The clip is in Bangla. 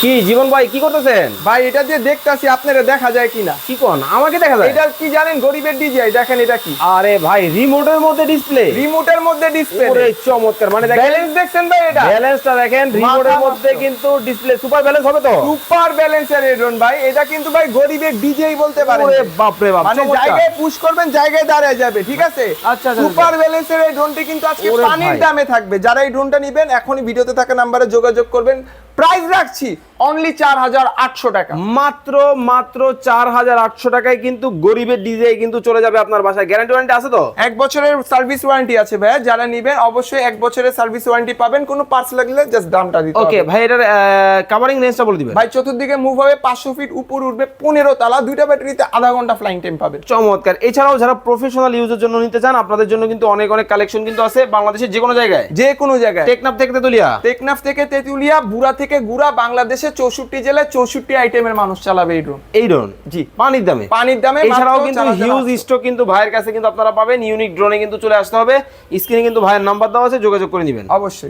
কি জীবন ভাই কি করতেছেন? ভাই এটা দিয়ে দেখতাছি আপনারা দেখা যায় কিনা। কি কোন আমাকে দেখা যায়? এটা কি জানেন? গরিবের ডিজিআই। দেখেন এটা কি? আরে ভাই রিমোটের মধ্যে ডিসপ্লে। রিমোটের মধ্যে ডিসপ্লে। ওরে চমৎকার, মানে দেখেন ব্যালেন্স দেখছেন ভাই? এটা ব্যালেন্সটা দেখেন, রিমোটের মধ্যে কিন্তু ডিসপ্লে সুপার ব্যালেন্স হবে তো? সুপার ব্যালেন্সের এই ড্রোন ভাই। এটা কিন্তু ভাই গরিবের ডিজিআই বলতে পারেন। ওরে বাপ রে বাপ, মানে চমৎকার। জায়গায় পুশ করবেন জায়গায় দাঁড়ায় যাবে, ঠিক আছে? আচ্ছা, আচ্ছা, সুপার ব্যালেন্সের এই ড্রোনটি কিন্তু আজকে ওরে পানির ভাই। দামে থাকবে। যারা এই ড্রোনটা নেবেন এখনই ভিডিওতে থাকা নম্বরে যোগাযোগ করবেন। প্রাইস রাখছি অনলি 4800 টাকা। মাত্র 4800 টাকায় কিন্তু গরিবের ডিজে কিন্তু চলে যাবে আপনার বাসায়। গ্যারান্টি ওয়ারেন্টি আছে তো? 1 বছরের সার্ভিস ওয়ারেন্টি আছে ভাই। যারা নেবেন অবশ্যই 1 বছরের সার্ভিস ওয়ারেন্টি পাবেন। কোনো পার্টস লাগলে জাস্ট দামটা দিতে হবে। ওকে ভাই, এটার কভারিং রেঞ্জটা বলে দিবেন। ভাই চতুর্দিকে মুভ হবে, 500 ফিট উপর উঠবে, 15 তালা, দুইটা ব্যাটারিতে আধা ঘন্টা ফ্লাইং টাইম পাবেন। চমৎকার। এছাড়াও যারা প্রফেশনাল ইউজের জন্য নিতে চান, আপনাদের জন্য কিন্তু অনেক অনেক কালেকশন কিন্তু আছে বাংলাদেশের যে কোনো জায়গায়। যে কোনো জায়গায়, টেকনাফ থেকে তেতুলিয়া, টেকনাফ থেকে তেতুলিয়া, বুড়া থেকে গুড়া, বাংলাদেশে 64 জেলায় 64 আইটেমের মানুষ চালাবে এই ড্রোন। এই ড্রোন জি পানির দামে। পানির দামে। এছাড়াও কিন্তু হিউজ স্টক কিন্তু ভাইয়ের কাছে কিন্তু আপনারা পাবেন। ইউনিক ড্রোনে কিন্তু চলে আসতে হবে। স্ক্রিনে কিন্তু ভাইয়ের নাম্বার দেওয়া আছে, যোগাযোগ করে নেবেন অবশ্যই।